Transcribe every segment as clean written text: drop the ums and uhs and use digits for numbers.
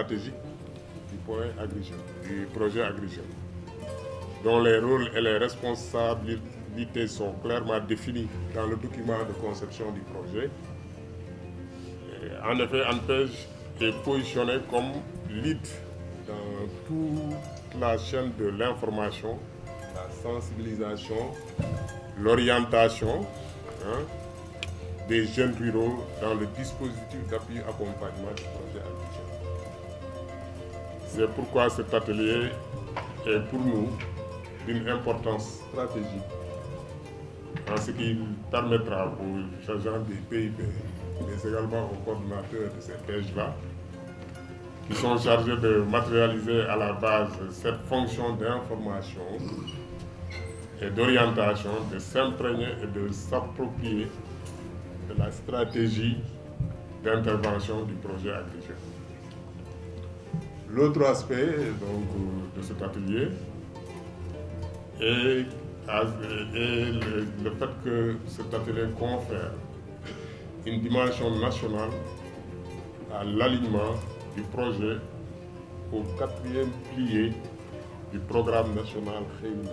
stratégique du projet Agri Jeunes, dont les rôles et les responsabilités sont clairement définis dans le document de conception du projet. En effet, ANPEJ est positionné comme lead dans toute la chaîne de l'information, la sensibilisation, l'orientation des jeunes ruraux dans le dispositif d'appui accompagnement du projet Agri Jeunes. C'est pourquoi cet atelier est pour nous d'une importance stratégique en ce qu'il permettra aux agents des PIP, mais également aux coordonnateurs de ces PEJ-là, qui sont chargés de matérialiser à la base cette fonction d'information et d'orientation, de s'imprégner et de s'approprier de la stratégie d'intervention du projet Agri Jeunes. L'autre aspect de cet atelier est le fait que cet atelier confère une dimension nationale à l'alignement du projet au 4e pilier du programme national Xëy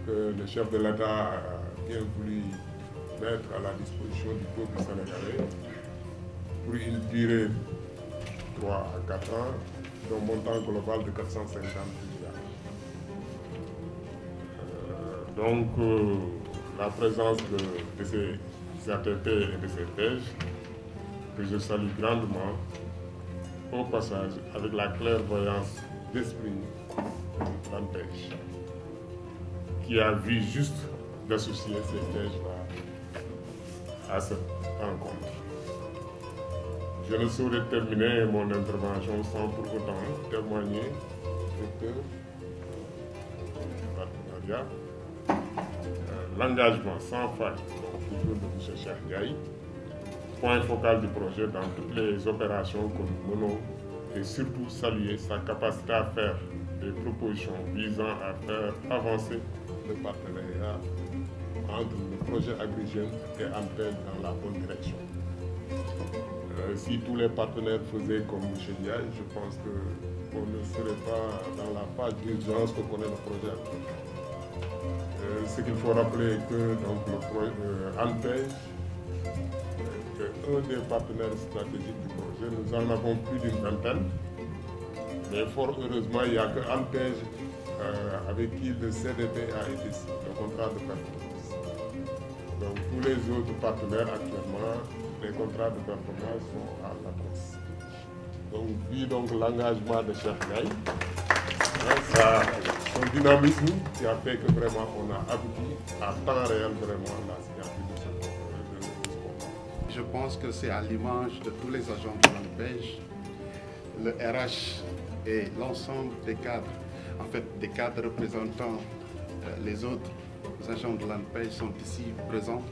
que le chef de l'État a bien voulu mettre à la disposition du peuple sénégalais pour une durée de 3 à 4 ans d'un montant global de 450 milliards. La présence de ces ATP et de ces PEJ, que je salue grandement, au passage, avec la clairvoyance d'esprit de l'ANPEJ, qui a vu juste d'associer ces PEJ-là à cette rencontre. Je ne saurais terminer mon intervention sans pour autant témoigner que partenariat, l'engagement sans faille toujours de M. Cheikh Ndiaye, point focal du projet dans toutes les opérations que nous menons, et surtout saluer sa capacité à faire des propositions visant à faire avancer le partenariat entre le projet Agri Jeunes et ANPEJ dans la bonne direction. Si tous les partenaires faisaient comme M. Ndiaye, je pense qu'on ne serait pas dans la phase d'urgence que connaît le projet Agri Jeunes. Ce qu'il faut rappeler que le ANPEJ est un des partenaires stratégiques du projet. Nous en avons plus d'une vingtaine, mais fort heureusement, il n'y a que ANPEJ avec qui le CDP a été signé, le contrat de performance. Donc tous les autres partenaires actuellement, les contrats de performance sont à la place. Donc vu l'engagement de Cheikh Ndiaye, son dynamisme qui a fait que vraiment on a abouti à temps réel vraiment la signature de ce contrat. Je pense que c'est à l'image de tous les agents de l'ANPEJ, le RH et l'ensemble des cadres, en fait des cadres représentant les autres agents de l'ANPEJ sont ici présents.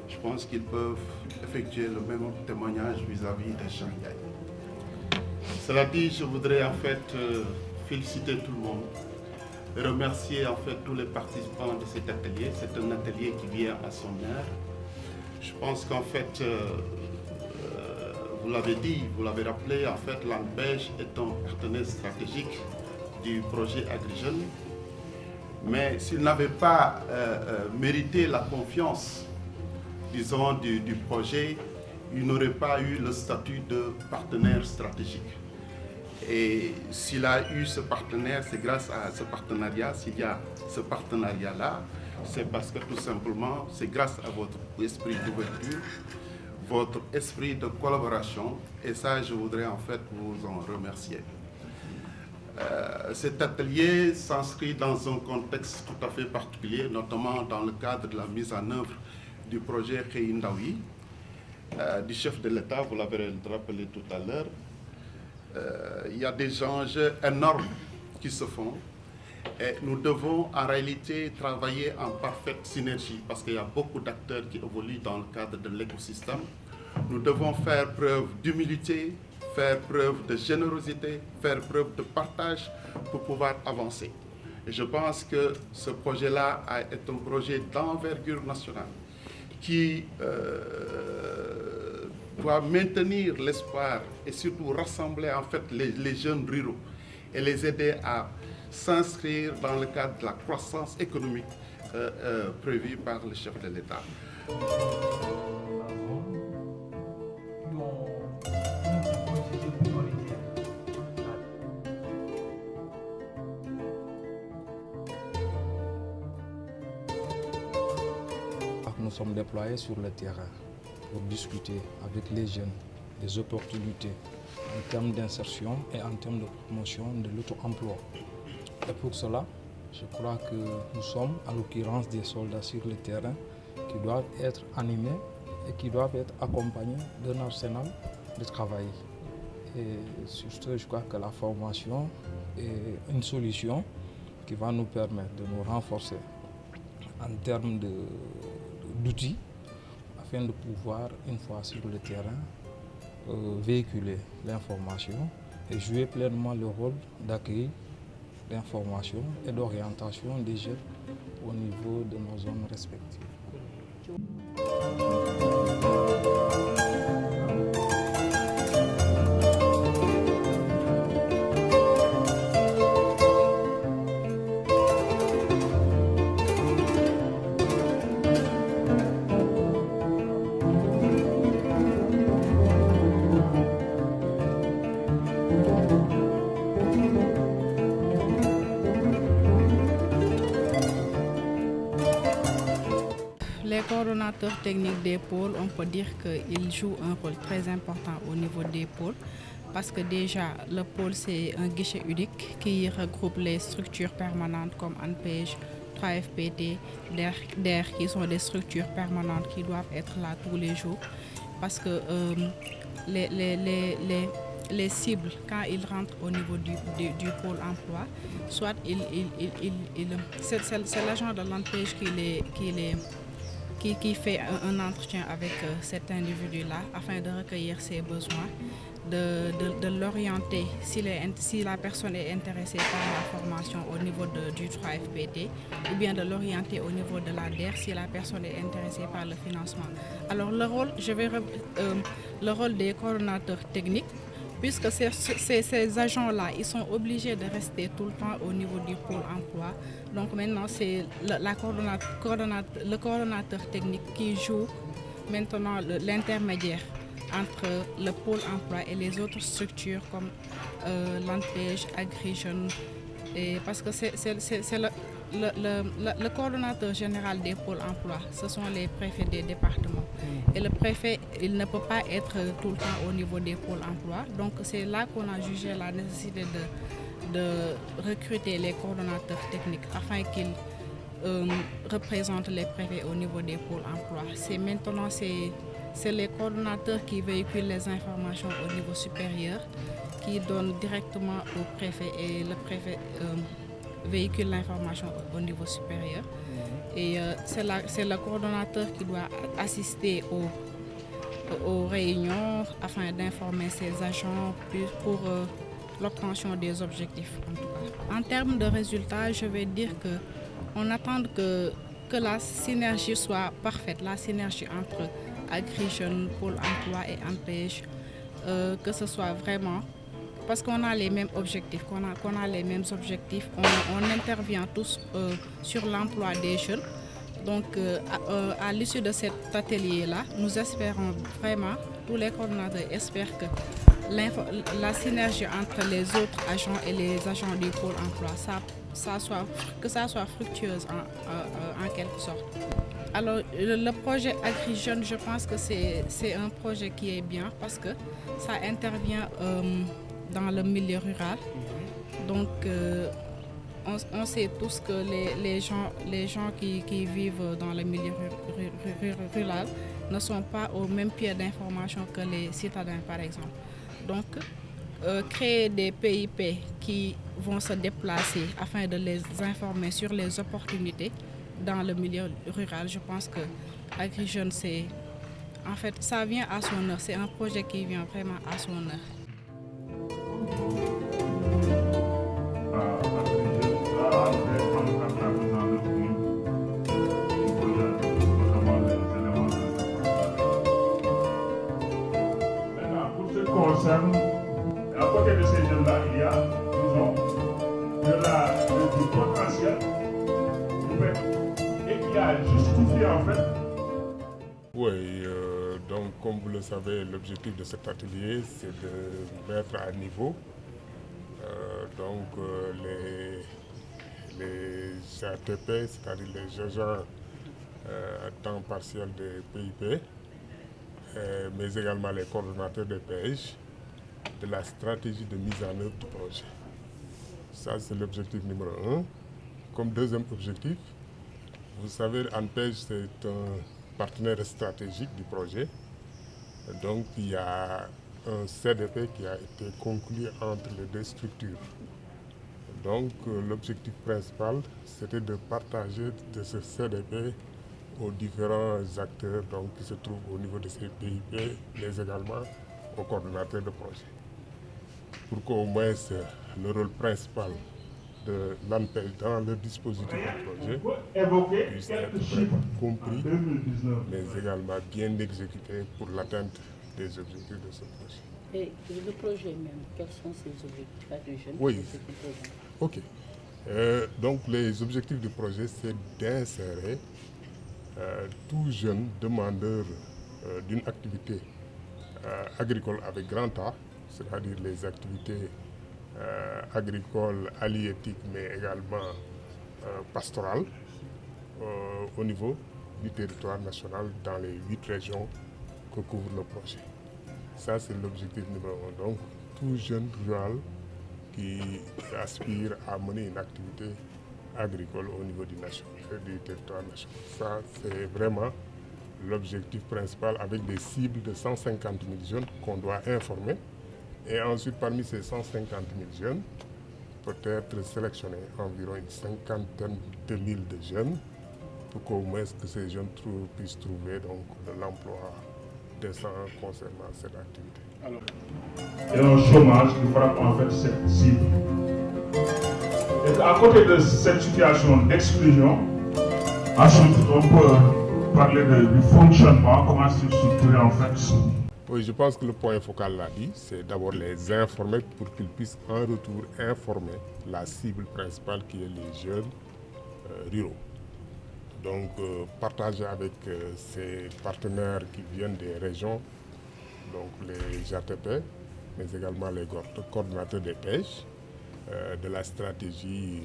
Je pense qu'ils peuvent effectuer le même témoignage vis-à-vis de Cheikh Ndiaye. Cela dit, je voudrais en fait féliciter tout le monde, remercier en fait tous les participants de cet atelier. C'est un atelier qui vient à son heure. Je pense qu'en fait, vous l'avez dit, vous l'avez rappelé, en fait l'ANPEJ est un partenaire stratégique du projet Agri Jeunes. Mais s'il n'avait pas mérité la confiance, disons, du projet, il n'aurait pas eu le statut de partenaire stratégique. Et s'il a eu ce partenaire, c'est grâce à ce partenariat. S'il y a ce partenariat-là, c'est parce que tout simplement, c'est grâce à votre esprit d'ouverture, votre esprit de collaboration. Et ça, je voudrais en fait vous en remercier. Cet atelier s'inscrit dans un contexte tout à fait particulier, notamment dans le cadre de la mise en œuvre du projet Xëy du chef de l'État, vous l'avez rappelé tout à l'heure. Il y a des enjeux énormes qui se font et nous devons en réalité travailler en parfaite synergie parce qu'il y a beaucoup d'acteurs qui évoluent dans le cadre de l'écosystème. Nous devons faire preuve d'humilité, faire preuve de générosité, faire preuve de partage pour pouvoir avancer. Et je pense que ce projet-là est un projet d'envergure nationale qui doit maintenir l'espoir et surtout rassembler en fait les jeunes ruraux et les aider à s'inscrire dans le cadre de la croissance économique prévue par le chef de l'État. Nous sommes déployés sur le terrain pour discuter avec les jeunes des opportunités en termes d'insertion et en termes de promotion de l'auto-emploi. Et pour cela, je crois que nous sommes en l'occurrence des soldats sur le terrain qui doivent être animés et qui doivent être accompagnés d'un arsenal de travail. Et sur ce, je crois que la formation est une solution qui va nous permettre de nous renforcer en termes d'outils afin de pouvoir, une fois sur le terrain, véhiculer l'information et jouer pleinement le rôle d'accueil d'information et d'orientation des jeunes au niveau de nos zones respectives. Les coordonnateurs techniques des pôles, on peut dire qu'ils jouent un rôle très important au niveau des pôles parce que déjà le pôle c'est un guichet unique qui regroupe les structures permanentes comme ANPEJ, 3FPT, DER qui sont des structures permanentes qui doivent être là tous les jours parce que les cibles, quand ils rentrent au niveau du pôle emploi, soit c'est l'agent de l'ANPEJ qui fait un entretien avec cet individu-là afin de recueillir ses besoins, de l'orienter si la personne est intéressée par la formation au niveau du 3FPT ou bien de l'orienter au niveau de la DER si la personne est intéressée par le financement. Alors le rôle des coordonnateurs techniques, puisque ces agents-là, ils sont obligés de rester tout le temps au niveau du pôle emploi. Donc maintenant, c'est le coordonnateur technique qui joue maintenant l'intermédiaire entre le pôle emploi et les autres structures comme l'ANPEJ, AgriJeunes. Parce que c'est le coordonnateur général des pôles emploi, ce sont les préfets des départements. Et le préfet, il ne peut pas être tout le temps au niveau des pôles emploi. Donc c'est là qu'on a jugé la nécessité de recruter les coordonnateurs techniques afin qu'ils représentent les préfets au niveau des pôles emploi. Maintenant, c'est les coordonnateurs qui véhiculent les informations au niveau supérieur, qui donnent directement au préfet et le préfet véhicule l'information au niveau supérieur. Et c'est le coordonnateur qui doit assister aux réunions afin d'informer ses agents pour l'obtention des objectifs en tout cas. En termes de résultats, je vais dire qu'on attend que la synergie soit parfaite, la synergie entre AgriJeunes, Pôle emploi et ANPEJ, que ce soit vraiment, parce qu'on a les mêmes objectifs, on intervient tous sur l'emploi des jeunes. Donc à l'issue de cet atelier-là, nous espérons vraiment, tous les coordonnateurs espèrent que la synergie entre les autres agents et les agents du Pôle emploi, que ça soit fructueuse en quelque sorte. Alors le projet AgriJeunes, je pense que c'est un projet qui est bien parce que ça intervient dans le milieu rural. Donc on sait tous que les gens qui vivent dans le milieu rural ne sont pas au même pied d'information que les citadins par exemple. Donc créer des PIP qui vont se déplacer afin de les informer sur les opportunités dans le milieu rural, je pense que AgriJeunes, en fait, ça vient à son heure. C'est un projet qui vient vraiment à son heure. justifier en fait. Oui, donc comme vous le savez, l'objectif de cet atelier, c'est de mettre à niveau les ATP, c'est-à-dire les agents à temps partiel des PIP, mais également les coordonnateurs de pêche, de la stratégie de mise en œuvre du projet. Ça, c'est l'objectif numéro 1. Comme deuxième objectif, vous savez, ANPEJ, c'est un partenaire stratégique du projet. Donc, il y a un CDP qui a été conclu entre les deux structures. Donc, l'objectif principal, c'était de partager de ce CDP aux différents acteurs donc, qui se trouvent au niveau de ces PIP, mais également aux coordonnateurs de projet. Pour qu'au moins le rôle principal de l'ANPEJ dans le dispositif du projet puisse être vraiment compris, mais également bien exécuté pour l'atteinte des objectifs de ce projet. Et le projet même, quels sont ses objectifs à des jeunes? Oui, ok. Donc les objectifs du projet, c'est d'insérer tout jeune demandeur d'une activité agricole avec grand A, c'est-à-dire les activités agricoles, halieutiques, mais également pastorales, au niveau du territoire national dans les 8 régions que couvre le projet. Ça, c'est l'objectif numéro 1. Donc, tout jeune rural qui aspire à mener une activité agricole au niveau du territoire national. Ça, c'est vraiment l'objectif principal avec des cibles de 150 000 jeunes qu'on doit informer. Et ensuite, parmi ces 150 000 jeunes, peut-être sélectionner environ une cinquantaine de mille de jeunes pour qu'au moins que ces jeunes puissent trouver donc, de l'emploi décent concernant cette activité. Et un chômage qui frappe en fait cette cible. Et à côté de cette situation d'exclusion, ensuite on peut parler du fonctionnement, comment c'est structuré en fait. Oui, je pense que le point focal l'a dit, c'est d'abord les informer pour qu'ils puissent en retour informer la cible principale qui est les jeunes ruraux. Donc partager avec ces partenaires qui viennent des régions, donc les ATP, mais également les coordonnateurs des pêches, de la stratégie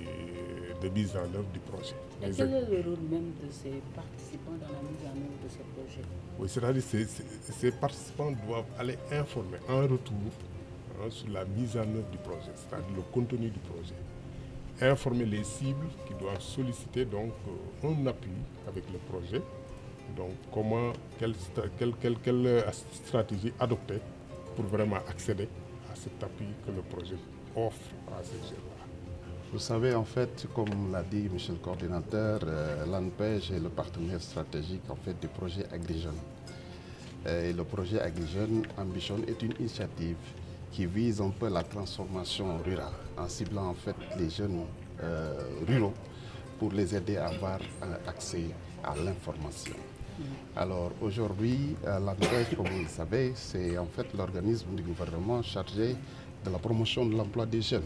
de mise en œuvre du projet. Et quel est le rôle même de ces participants dans la mise en œuvre de ce projet? Oui, c'est-à-dire que ces participants doivent aller informer en retour sur la mise en œuvre du projet, c'est-à-dire le contenu du projet. Informer les cibles qui doivent solliciter donc un appui avec le projet. Donc quelle stratégie adopter pour vraiment accéder à cet appui que le projet offre à ces jeunes-là. Vous savez, en fait, comme l'a dit monsieur le coordinateur, l'ANPEJ est le partenaire stratégique en fait, du projet AgriJeunes. Et le projet AgriJeunes Ambition est une initiative qui vise un peu la transformation rurale en ciblant en fait les jeunes ruraux pour les aider à avoir accès à l'information. Alors aujourd'hui, l'ANPEJ, comme vous le savez, c'est en fait l'organisme du gouvernement chargé de la promotion de l'emploi des jeunes.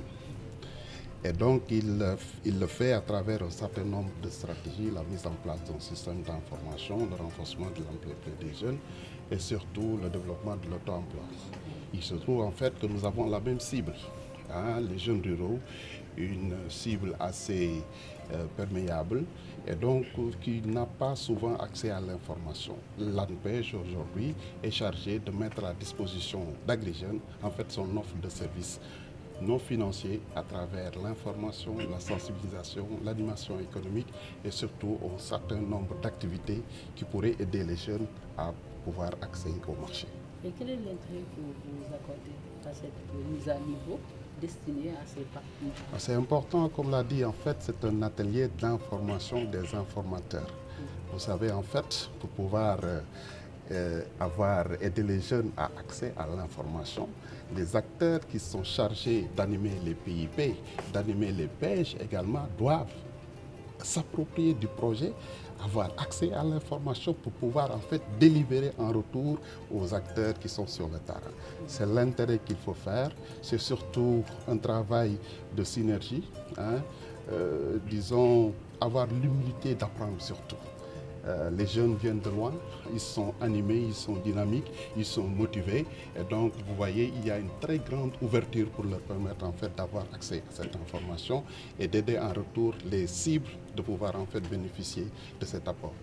Et donc, il le fait à travers un certain nombre de stratégies, la mise en place d'un système d'information, le renforcement de l'emploi des jeunes et surtout le développement de l'auto-emploi. Il se trouve en fait que nous avons la même cible, les jeunes ruraux, une cible assez perméable et donc qui n'a pas souvent accès à l'information. L'ANPEJ aujourd'hui est chargé de mettre à disposition d'AgriJeunes en fait son offre de services non financiers à travers l'information, la sensibilisation, l'animation économique et surtout un certain nombre d'activités qui pourraient aider les jeunes à pouvoir accéder au marché. Et quel est l'intérêt que vous accordez à cette mise à niveau destinée à ces partenaires? C'est important, comme l'a dit, en fait, c'est un atelier d'information des informateurs. Vous savez, en fait, pour pouvoir aider les jeunes à accès à l'information, les acteurs qui sont chargés d'animer les PIP, d'animer les pêches également, doivent s'approprier du projet, avoir accès à l'information pour pouvoir en fait délivrer en retour aux acteurs qui sont sur le terrain. C'est l'intérêt qu'il faut faire, c'est surtout un travail de synergie, disons avoir l'humilité d'apprendre surtout. Les jeunes viennent de loin, ils sont animés, ils sont dynamiques, ils sont motivés. Et donc, vous voyez, il y a une très grande ouverture pour leur permettre en fait d'avoir accès à cette information et d'aider en retour les cibles de pouvoir en fait bénéficier de cet apport.